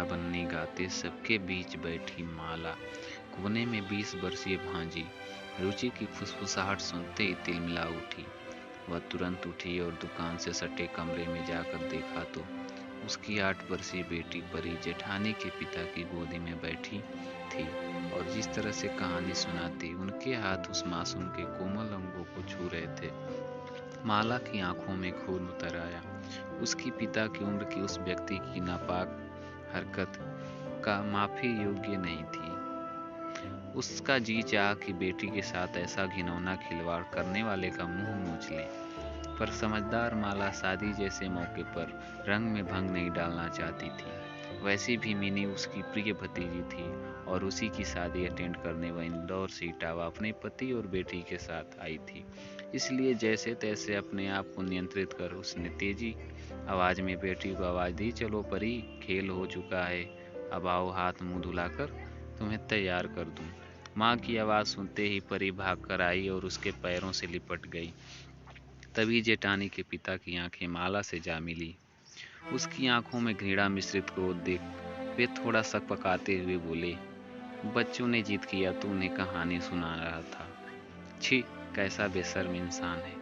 बन्नी गाते सबके बीच बैठी माला। कोने में 20 वर्षीय भांजी रुचि की फुसफुसाहट सुनते ही तिलमिला उठी। वह तुरंत उठी और दुकान से सटे कमरे में जाकर देखा तो उसकी 8 वर्षीय बेटी परी जेठानी के पिता की गोदी में बैठी थी और जिस तरह से कहानी सुनाती उनके हाथ उस मासूम के कोमल अंगों को छू रहे थे। माला की आंखों में खून उतर आया। उसकी पिता की उम्र की उस व्यक्ति की नापाक हरकत का माफी योग्य नहीं थी। उसका जी चाहा कि बेटी के साथ ऐसा घिनौना खिलवाड़ करने वाले का मुंह नोच ले, पर समझदार माला शादी जैसे मौके पर रंग में भंग नहीं डालना चाहती थी। वैसे भी मिनी उसकी प्रिय भतीजी थी और उसी की शादी अटेंड करने वह इंदौर से इटावा अपने पति और बेटी के साथ आई थी। इसलिए जैसे तैसे अपने आप को नियंत्रित कर उसने तेजी आवाज में बेटी को आवाज दी, चलो परी, खेल हो चुका है, अब आओ हाथ मुंह धुलाकर तुम्हें तैयार कर दूं। माँ की आवाज सुनते ही परी भागकर आई और उसके पैरों से लिपट गई। तभी जेठानी के पिता की आंखें माला से जा मिली। उसकी आंखों में घृणा मिश्रित क्रोध देख वे थोड़ा सकपकाते हुए बोले, बच्चों ने जिद किया तो उन्हें कहानी सुना रहा था। छी, कैसा बेशर्म इंसान है।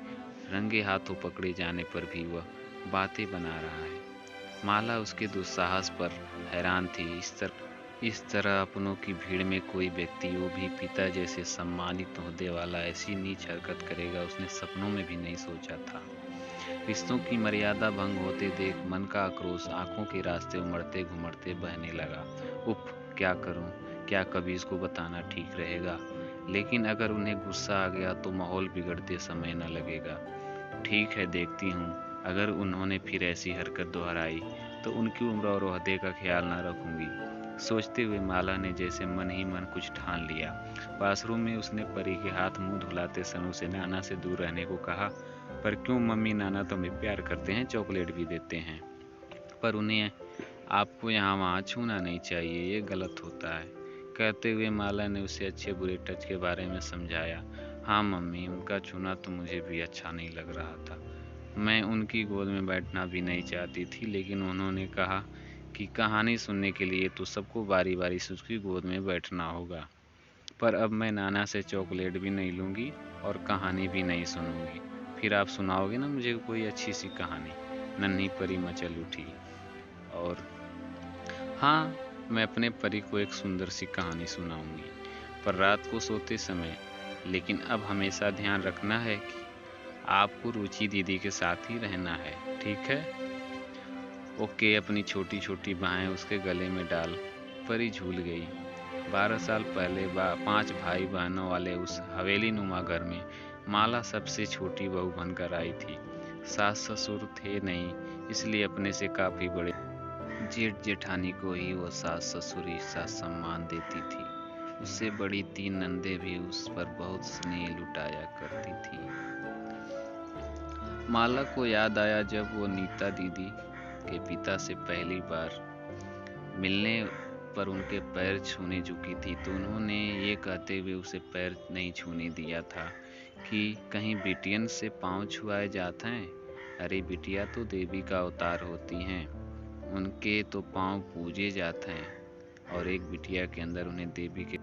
रंगे हाथों पकड़े जाने पर भी वह बातें बना रहा है। माला उसके दुस्साहस पर हैरान थी। इस तरह अपनों की भीड़ में कोई व्यक्ति, वो भी पिता जैसे सम्मानित ओहदे वाला, ऐसी नीच हरकत करेगा उसने सपनों में भी नहीं सोचा था। रिश्तों की मर्यादा भंग होते देख मन का आक्रोश आंखों के रास्ते उमड़ते घुमड़ते बहने लगा। उफ, क्या करूं? क्या कभी इसको बताना ठीक रहेगा? लेकिन अगर उन्हें गुस्सा आ गया तो माहौल बिगड़ते समय न लगेगा। ठीक है, देखती हूँ। अगर उन्होंने फिर ऐसी हरकत दोहराई तो उनकी उम्र और ओहदे का ख्याल न रखूंगी। सोचते हुए माला ने जैसे मन ही मन कुछ ठान लिया। वॉशरूम में उसने परी के हाथ मुंह धुलाते समय उसे नाना से दूर रहने को कहा। पर क्यों मम्मी, नाना तो हमें प्यार करते हैं, चॉकलेट भी देते हैं, पर उन्हें आपको यहाँ वहाँ छूना नहीं चाहिए, ये गलत होता है। कहते हुए माला ने उसे अच्छे बुरे टच के बारे में समझाया। हाँ मम्मी, उनका छूना तो मुझे भी अच्छा नहीं लग रहा था। मैं उनकी गोद में बैठना भी नहीं चाहती थी, लेकिन उन्होंने कहा कि कहानी सुनने के लिए तो सबको बारी बारी से उसकी गोद में बैठना होगा। पर अब मैं नाना से चॉकलेट भी नहीं लूँगी और कहानी भी नहीं सुनूंगी। फिर आप सुनाओगे ना मुझे कोई अच्छी सी कहानी? नन्ही परी मचल उठी। और हाँ, मैं अपने परी को एक सुंदर सी कहानी सुनाऊंगी, पर रात को सोते समय। लेकिन अब हमेशा ध्यान रखना है कि आपको रुचि दीदी के साथ ही रहना है, ठीक है? ओके। अपनी छोटी छोटी बाहें उसके गले में डाल परी झूल गई। 12 साल पहले 5 भाई बहनों वाले उस हवेली नुमा घर में माला सबसे छोटी बहू बनकर आई थी। सास ससुर थे नहीं, इसलिए अपने से काफी बड़े जेठ जेठानी को ही वो सास ससुरी सा सम्मान देती थी। उससे बड़ी 3 नंदे भी उस पर बहुत स्नेह लुटाया करती थी। माला को याद आया जब वो नीता दीदी के पिता से पहली बार मिलने पर उनके पैर छूने झुकी थी, तो उन्होंने ये कहते हुए उसे पैर नहीं छूने दिया था कि कहीं बिटियन से पांव छुआए जाते हैं। अरे बिटिया तो देवी का अवतार होती हैं, उनके तो पांव पूजे जाते हैं, और एक बिटिया के अंदर उन्हें देवी के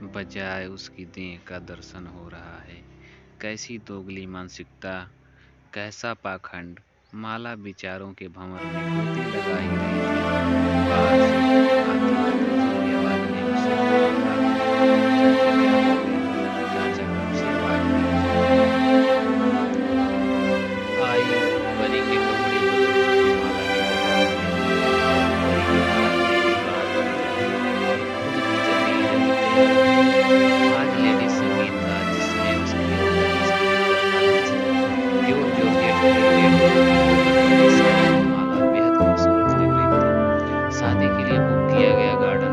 बजाय उसकी देह का दर्शन हो रहा है। कैसी दोगली मानसिकता, कैसा पाखंड। माला विचारों के भंवर में गोते लगा ही रही थी। बाहर से आती धीमी आवाज ने उसे रोका। चाची क्या हो गई? चाचा कब से आवाज नहीं आई? परी के कपड़े बदल माला ने जवाब दिया। परी के हाथ मेरी बात और खुद भी जल्दी जल्दी तैयार। आज लेडीज संगीत था जिसमें उसकी प्योर जॉर्जेट माला बेहद खूबसूरत लग रही थी। शादी के लिए बुक किया गया गार्डन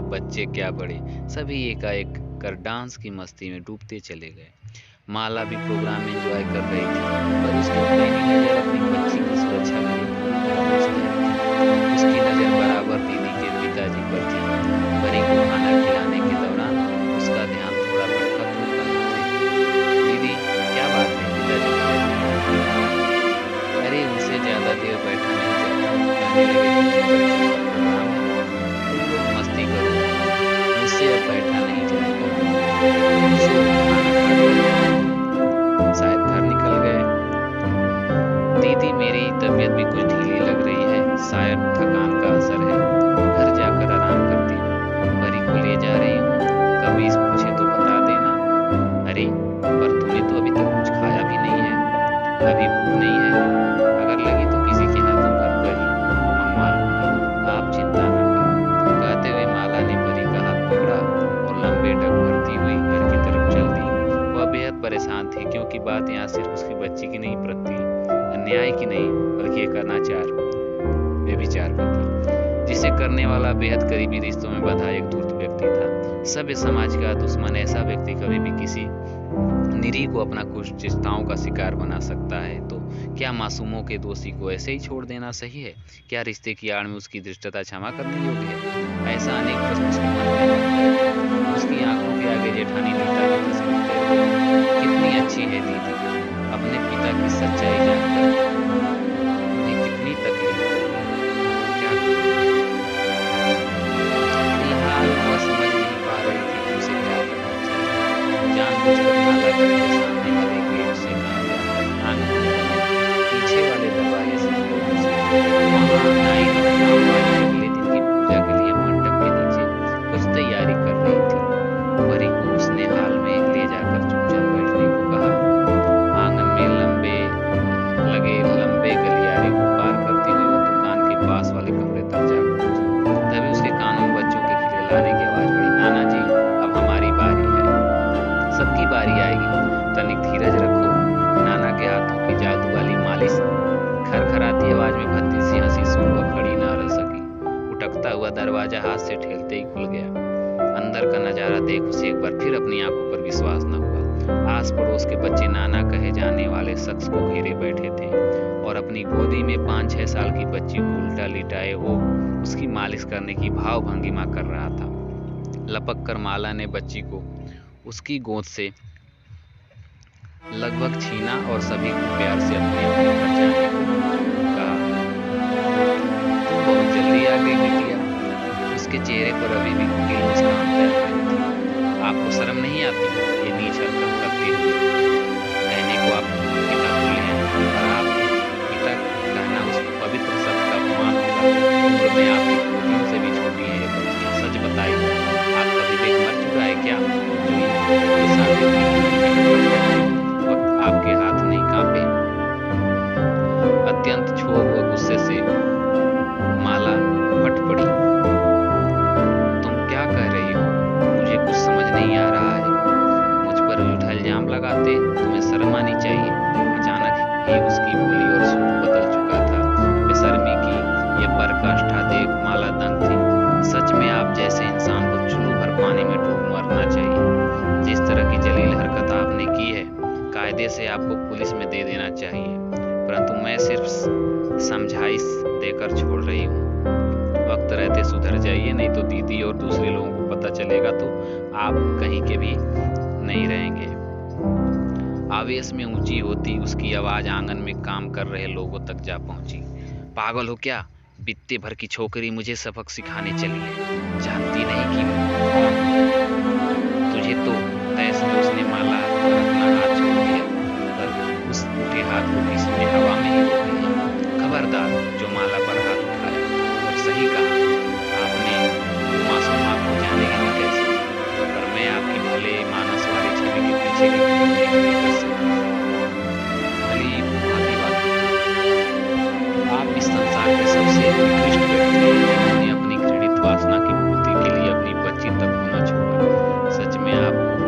बच्चे क्या बड़े, सभी एकाएक कर डांस की मस्ती में डूबते चले गए। माला भी प्रोग्राम एंजॉय कर रही थी, पर उसकी पैनी नजर अपनी बच्ची की सुरक्षा के लिए पूरी तरह मुस्तैद थी। उसकी नजर बराबर दीदी के पिताजी पर थी। परी को खाना खिलाने के दौरान उसका ध्यान थोड़ा भटका तो दीदी क्या बात है, पिताजी अरे उनसे ज्यादा देर बैठा नहीं जाता, कहने लगे बच्चों का प्रोग्राम है, तुम लोग मस्ती करो, मुझसे अब बैठा नहीं जाएगा। शायद घर निकल गए। दीदी मेरी तबीयत भी कुछ ढीली लग रही है, शायद थकान का असर है, घर जाकर आराम करती हूँ। परी को ले जा रही हूँ, कभी पूछे तो बता देना। अरे पर तूने तो अभी तक कुछ खाया भी नहीं है, अभी भूख नहीं है, अगर लगी तो किसी के हाथों घर पर ही मंगवा लूंगी, आप चिंता न करें। कहते हुए माला ने परी का हाथ पकड़ा और लंबे डग भरती हुई घर की तरफ चल दी। वह बेहद परेशान थी, क्योंकि बात यहाँ सिर्फ उसकी बच्ची की नहीं प्रति अन्याय की नहीं, बल्कि एक अनाचार व्यभिचार का था, जिसे करने वाला बेहद करीबी रिश्तों में बंधा एक धूर्त व्यक्ति था। सभ्य समाज का दुश्मन ऐसा व्यक्ति कभी भी किसी निरीह को अपना कुछ चेष्टाओं का शिकार बना सकता है, तो क्या मासूमों के दोषी को ऐसे ही छोड़ देना सही है? क्या रिश्ते की आड़ में उसकी धृष्टता क्षमा करने योग्य है? ऐसा अनेक प्रश्न उसके मन में उठते। उसकी आंखों के आगे जेठानी नीता की तस्वीर तैर गई। कितनी अच्छी है दीदी, अपने पिता की सच्चाई जानकर उन्हें कितनी तकलीफ हुई। क्या फिलहाल वह समझ नहीं पा रही थी कि उसे क्या करना चाहिए। जानबूझकर माला करके सामने वाले गेट से पीछे वाले दरवाजे से अगले दिन की पूजा के लिए मंडप के नीचे कुछ तैयारी कर रही थी। परी को उसने हाल में ले जाकर चुपचाप बैठने को कहा। आंगन में लंबे गलियारे को पार करती हुई वो दुकान के पास वाले कमरे तक जा पहुंची। तभी उसके कानों में बच्चों के खिलखिलाने की आवाज पड़ी। नाना जी अब हमारी बारी है। सबकी बारी आएगी, तनिक धीरज रखो। नाना के हाथों की जादू वाली मालिश खरखराती आवाज में भद्दी सी हंसी सुन वह खड़ी न रह सकी। उठकता हुआ दरवाजा हाथ से ठेलते ही खुल गया। अंदर का नजारा देख उसे एक बार फिर अपनी आंखों पर विश्वास न हुआ। आस पड़ोस के बच्चे नाना कहे जाने वाले शख्स को घेरे बैठे थे और अपनी गोदी में 5-6 साल की बच्ची को उल्टा लिटाए वो उसकी मालिश करने की भाव भंगिमा कर रहा था। लपक कर माला ने बच्ची को उसकी गोद से लगभग छीना और सभी को प्यार से अपने अपने घर जाने को कहा। तुम बहुत जल्दी आ गई बिटिया। उसके चेहरे पर अभी भी कुटिल मुस्कान तैर रही थी। आपको शर्म नहीं आती? ये नीच हरकत करती हुई कहने को आप पिता बोले हैं, और आप पिता कहना उस पवित्र शब्द का अपमान होगा। उम्र में आपकी गोदियों से भी छोटी है ये बच्चियां। सच बताइए, आपका विवेक मर चुका है क्या? वक्त आपके हाथ नहीं कांपे? अत्यंत क्षोभ व गुस्से से माला फट पड़ी। तुम क्या कह रही हो? मुझे कुछ समझ नहीं आ रहा है। मुझ पर झूठा इल्जाम लगाते तुम्हें शर्म आनी चाहिए। अचानक ही उसकी बोली और सूर बदल चुका था। बेशर्मी की यह पराकाष्ठा देख माला दंग थी। सच में आप जैसे इंसान को चुल्लू भर पानी में डूब मरना चाहिए। जिस तरह की जलील हरकत आपने की है, कायदे से आपको पुलिस में दे देना चाहिए, परंतु मैं सिर्फ समझाइश देकर छोड़ रही हूँ। वक्त रहते सुधर जाइए, नहीं तो दीदी और दूसरे लोगों को पता चलेगा तो आप कहीं के भी नहीं रहेंगे। आवेश में ऊंची होती उसकी आवाज आंगन में काम कर रहे लोगों तक जा पहुंची। पागल हो क्या? बित्ते भर की छोकरी मुझे सबक सिखाने चली है। जानती नहीं कि तुझे तो तैस में उसने माला पर अपना हाथ छोड़ दिया, पर उस उठे हाथ को किसी ने हवा में ही रोक लिया। खबरदार जो माला पर हाथ उठाया। और सही कहा आपने, मासूम आपको जानेगी कैसे? पर मैं आपकी भले मानस वाली छवि के पीछे नहीं कर सकता। भली भांति बात, आप इस संसार के सबसे उत्कृष्ट व्यक्ति हैं जिन्होंने अपनी घृणित वासना की पूर्ति के लिए अपनी बच्ची तक को न छोड़ा। सच में आपको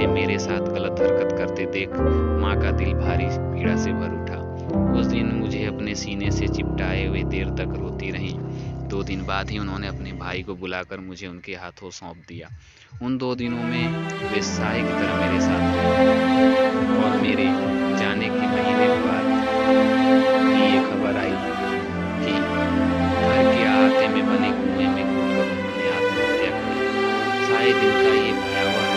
उसे मेरे साथ गलत हरकत करते देख माँ का दिल भारी पीड़ा से भर उठा। उस दिन मुझे अपने सीने से चिपटाए हुए देर तक रोती रहीं। 2 दिन बाद ही उन्होंने अपने भाई को बुलाकर मुझे उनके हाथों सौंप दिया। उन 2 दिनों में वे साए की तरह मेरे साथ रहे और मेरे जाने के महीने बाद ही ये खबर आई कि घर के अहाते में बने कुएं में कूदकर उन्होंने आत्महत्या कर ली। सारे दिन का ये भयावह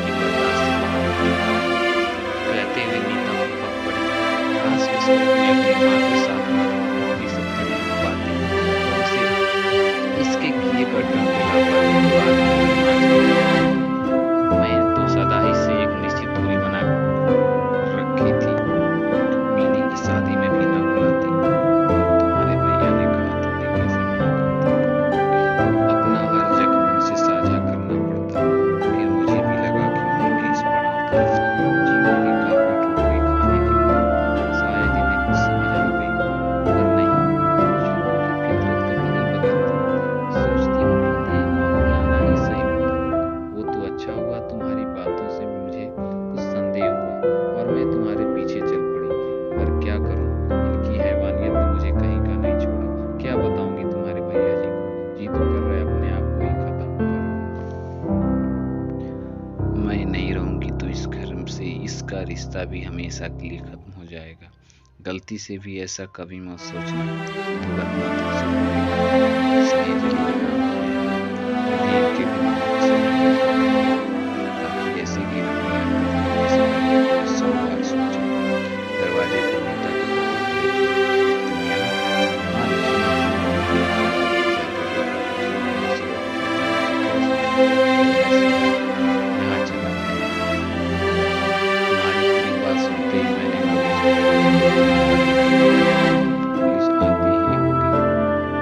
कि बर्दाश्त से बाहर हो चुका। कहते हुए नीता फपक पड़ी। काश उस वक्त मैं अपनी माँ के साथ अपनी सब तकलीफ पाती और उसे इसके किए पर डंक मैं तो सदा ही से एक निश्चित दूरी बना रखी थी। मीनी की शादी में भी ना बुलाती। तुम्हारे भैया ने कहा तुमने कैसे मना करती। अपना हर जख्म उनसे साझा करना पड़ता। फिर मुझे भी लगा कि उनके इस पड़ाव का जीवन की काफी ठोकरें खाने के बाद शायद इन्हें कुछ समझ आ गई। पर नहीं, कुछ लोगों की फितरत कभी नहीं बदलती। सोचती हूँ उन्हें माफ ही सही होता। वो तो अच्छा हुआ तुम्हारी बातों से मुझे कुछ संदेह हुआ और मैं तुम्हारे पीछे चल पड़ी। पर क्या करूं, इनकी हैवानियत ने मुझे कहीं का नहीं छोड़ा। क्या बताऊंगी तुम्हारे भैया जी को। जी तो कर रहा है अपने आप को ही खत्म करूं। मैं नहीं रहूंगी तो इस घर से इसका रिश्ता भी हमेशा के लिए खत्म हो जाएगा। गलती से भी ऐसा कभी मत सोचना। तुरंत मत सोचना। इसलिए जल्दी काम किया। यदि इनके गुनाहों की सजा मिल सके ताकि ऐसे गिरती हरकत से पहले कोई 100 बार सोचे। दरवाजे पर नीता की पकड़ देखी। तुम यहाँ? हाँ यहाँ चला तुम्हारी पूरी बात सुनते ही मैंने पुलिस आती ही होगी।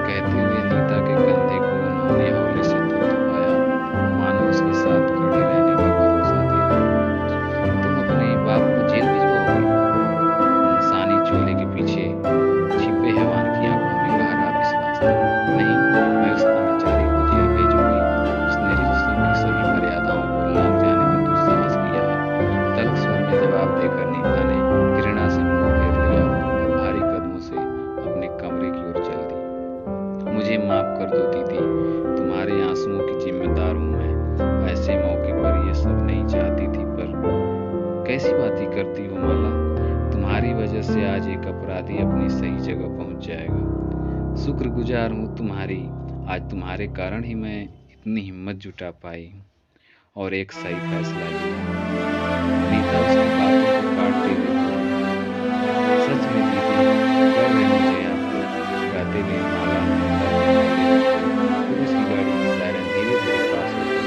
कहते हुए नीता के कंधे को उन्होंने हौले से थपथपाया, मानो उसके साथ खड़े रहने का भरोसा दे रहे। तुम अपने बाप को जेल भिजवाओगे? इंसानी चोले के पीछे छिपे हैवान की आंखों में गहरा विश्वास था। नहीं, मैं उस अनाचारी को जेल भेजूंगी जिसने रिश्तों की सभी मर्यादाओं को लांघ जाने का दुस्साहस किया है। तल्ख स्वर में जवाब देकर नीता ने घृणा से मुंह फेर लिया और भारी कदमों से अपने कमरे की ओर चल दी। मुझे माफ कर दो दीदी, तुम्हारे आंसुओं की जिम्मेदार हूं मैं। ऐसे मौके पर यह सब नहीं चाहती थी, पर कैसी बातें करती हो माला। तुम्हारी वजह से आज एक अपराधी अपनी सही जगह पहुंच जाएगा। शुक्रगुजार हूँ तुम्हारी। आज तुम्हारे कारण ही मैं इतनी हिम्मत जुटा पाई हूँ और एक सही फैसला लिया। नीता उसकी बातों को काटते हुए सच में दीदी कर रहे मुझे आपको। गाते हुए माला नीता के गले लग गई। फिर उसकी गाड़ी की सायरन धीरे धीरे पास होकर